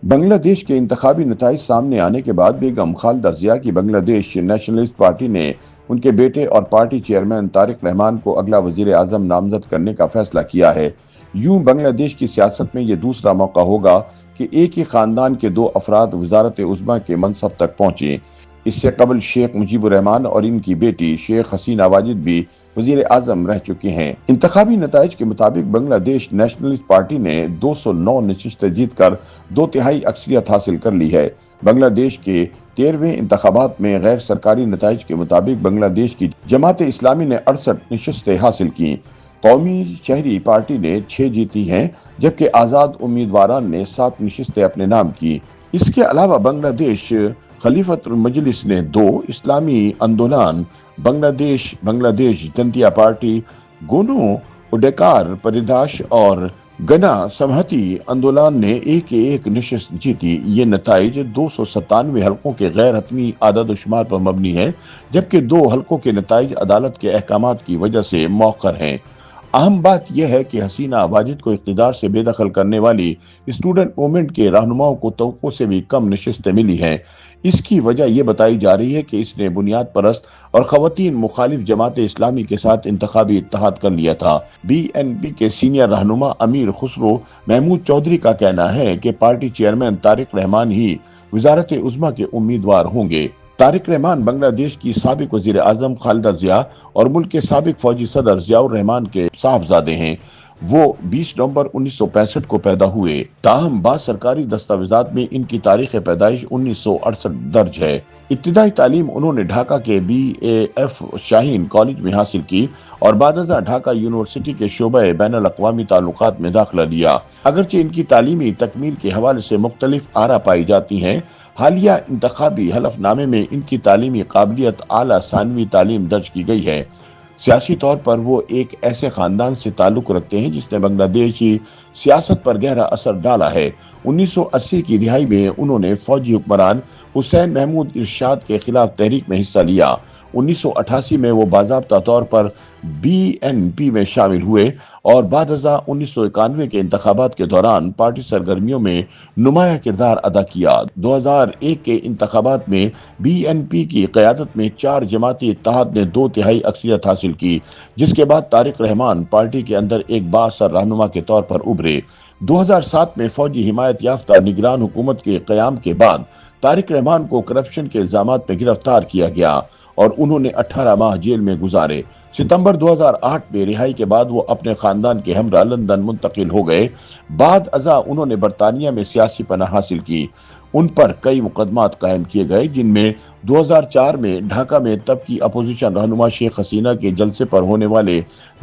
بنگلہ دیش کے انتخابی نتائج سامنے آنے کے بعد بیگم خالدہ ضیاء کی بنگلہ دیش نیشنلسٹ پارٹی نے ان کے بیٹے اور پارٹی چیئرمین طارق رحمان کو اگلا وزیر اعظم نامزد کرنے کا فیصلہ کیا ہے۔ یوں بنگلہ دیش کی سیاست میں یہ دوسرا موقع ہوگا کہ ایک ہی خاندان کے دو افراد وزارت عظمیٰ کے منصب تک پہنچے۔ اس سے قبل شیخ مجیب الرحمان اور ان کی بیٹی شیخ حسینہ واجد بھی وزیر اعظم رہ چکے ہیں۔ انتخابی نتائج کے مطابق بنگلہ دیش نیشنلسٹ پارٹی نے 209 نشستیں جیت کر 2/3 اکثریت حاصل کر لی ہے۔ بنگلہ دیش کے 13ویں انتخابات میں غیر سرکاری نتائج کے مطابق بنگلہ دیش کی جماعت اسلامی نے 68 نشستیں حاصل کی۔ قومی شہری پارٹی نے 6 جیتی ہیں، جبکہ آزاد امیدواران نے 7 نشستیں اپنے نام کی۔ اس کے علاوہ بنگلہ دیش خلیفۃ المجلس نے 2، اسلامی آندولن بنگلہ دیش جنتیا پارٹی، گونو اوڈیکار پردیش اور گنا سمہتی آندولن نے ایک نشست جیتی۔ یہ نتائج 297 حلقوں کے غیر حتمی اعداد و شمار پر مبنی ہے، جبکہ 2 حلقوں کے نتائج عدالت کے احکامات کی وجہ سے مؤخر ہیں۔ اہم بات یہ ہے کہ حسینہ واجد کو اقتدار سے بے دخل کرنے والی اسٹوڈنٹ موومنٹ کے رہنماؤں کو توقع سے بھی کم نشستیں ملی ہیں۔ اس کی وجہ یہ بتائی جا رہی ہے کہ اس نے بنیاد پرست اور خواتین مخالف جماعت اسلامی کے ساتھ انتخابی اتحاد کر لیا تھا۔ بی این پی کے سینئر رہنما امیر خسرو محمود چودھری کا کہنا ہے کہ پارٹی چیئرمین طارق رحمان ہی وزارت عظمیٰ کے امیدوار ہوں گے۔ طارق رحمان بنگلہ دیش کی سابق وزیر اعظم خالدہ ضیاء اور ملک کے سابق فوجی صدر ضیاء الرحمان کے صاحبزادے ہیں۔ وہ 20 نومبر 1965 کو پیدا ہوئے، تاہم بعض سرکاری دستاویزات میں ان کی تاریخ پیدائش 1968 درج ہے۔ ابتدائی تعلیم انہوں نے ڈھاکہ کے BAF شاہین کالج میں حاصل کی اور بعد ازاں ڈھاکہ یونیورسٹی کے شعبہ بین الاقوامی تعلقات میں داخلہ لیا۔ اگرچہ ان کی تعلیمی تکمیل کے حوالے سے مختلف آراء پائی جاتی ہیں، حالیہ انتخابی حلف نامے میں ان کی تعلیمی قابلیت اعلیٰ ثانوی تعلیم درج کی گئی ہے۔ سیاسی طور پر وہ ایک ایسے خاندان سے تعلق رکھتے ہیں جس نے بنگلہ دیشی سیاست پر گہرا اثر ڈالا ہے۔ 1980 کی دہائی میں انہوں نے فوجی حکمران حسین محمود ارشاد کے خلاف تحریک میں حصہ لیا۔ 1988 میں وہ باضابطہ طور پر BNP میں شامل ہوئے اور بعد ازاں 1991 کے انتخابات کے دوران پارٹی سرگرمیوں میں نمایاں کردار ادا کیا۔ 2001 کے انتخابات میں BNP کی قیادت میں 4 جماعتی اتحاد نے 2/3 اکثریت حاصل کی، جس کے بعد طارق رحمان پارٹی کے اندر ایک بااثر رہنما کے طور پر ابھرے۔ 2007 میں فوجی حمایت یافتہ نگران حکومت کے قیام کے بعد طارق رحمان کو کرپشن کے الزامات میں گرفتار کیا گیا اور انہوں نے 18 ماہ جیل میں گزارے۔ ستمبر 2008 میں رہائی کے بعد وہ اپنے خاندان کے ہمراہ لندن منتقل ہو گئے۔ بعد ازاں انہوں نے برطانیہ میں سیاسی پناہ حاصل کی۔ ان پر کئی مقدمات قائم کیے گئے، جن میں 2004 میں ڈھاکہ میں تب کی اپوزیشن رہنما شیخ حسینہ کے جلسے پر ہونے والے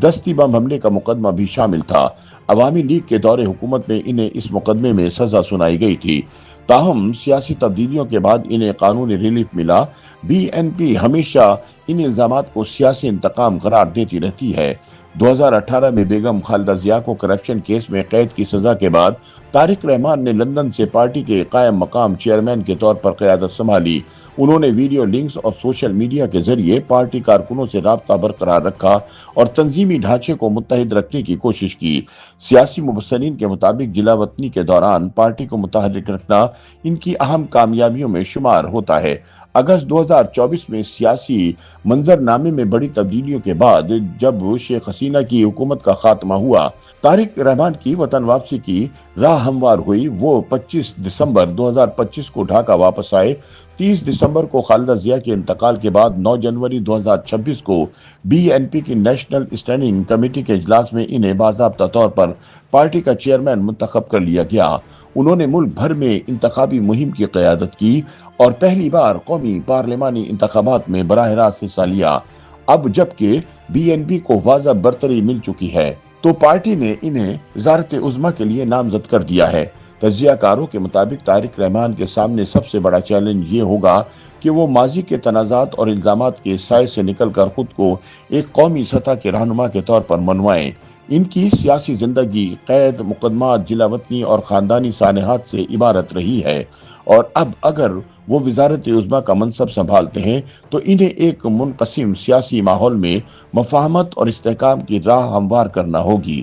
دستی بم حملے کا مقدمہ بھی شامل تھا۔ عوامی لیگ کے دور حکومت میں انہیں اس مقدمے میں سزا سنائی گئی تھی، تاہم سیاسی تبدیلیوں کے بعد انہیں قانونی ریلیف ملا۔ BNP ہمیشہ ان الزامات کو سیاسی انتقام قرار دیتی رہتی ہے۔ 2018 میں بیگم خالدہ ضیاء کو کرپشن کیس میں قید کی سزا کے بعد طارق رحمان نے لندن سے پارٹی کے قائم مقام چیئرمین کے طور پر قیادت سنبھالی۔ انہوں نے ویڈیو لنکس اور سوشل میڈیا کے ذریعے پارٹی کارکنوں سے رابطہ برقرار رکھا اور تنظیمی ڈھانچے کو متحد رکھنے کی کوشش کی۔ سیاسی مبصرین کے مطابق جلا وطنی کے دوران پارٹی کو متحرک رکھنا ان کی اہم کامیابیوں میں شمار ہوتا ہے۔ اگست 2024 میں سیاسی منظرنامے میں بڑی تبدیلیوں کے بعد جب شیخ حسینہ کی حکومت کا خاتمہ ہوا، طارق رحمان کی وطن واپسی کی راہ ہموار ہوئی۔ وہ 25 دسمبر 2025 کو ڈھاکہ واپس آئے۔ 30 دسمبر کو خالدہ ضیاء کے انتقال کے بعد 9 جنوری 2026 کو BNP کی نیشنل اسٹینڈنگ کمیٹی کے اجلاس میں انہیں باضابطہ طور پر پارٹی کا چیئرمین منتخب کر لیا گیا۔ انہوں نے ملک بھر میں انتخابی مہم کی قیادت کی اور پہلی بار قومی پارلیمانی انتخابات میں براہ راست حصہ لیا۔ اب جبکہ BNP کو واضح برتری مل چکی ہے تو پارٹی نے انہیں وزارت عظمیٰ کے لیے نامزد کر دیا ہے۔ تجزیہ کاروں کے مطابق طارق رحمان کے سامنے سب سے بڑا چیلنج یہ ہوگا کہ وہ ماضی کے تنازعات اور الزامات کے سائے سے نکل کر خود کو ایک قومی سطح کے رہنما کے طور پر منوائیں۔ ان کی سیاسی زندگی قید، مقدمات، جلا وطنی اور خاندانی سانحات سے عبارت رہی ہے، اور اب اگر وہ وزارت عظمیٰ کا منصب سنبھالتے ہیں تو انہیں ایک منقسم سیاسی ماحول میں مفاہمت اور استحکام کی راہ ہموار کرنا ہوگی۔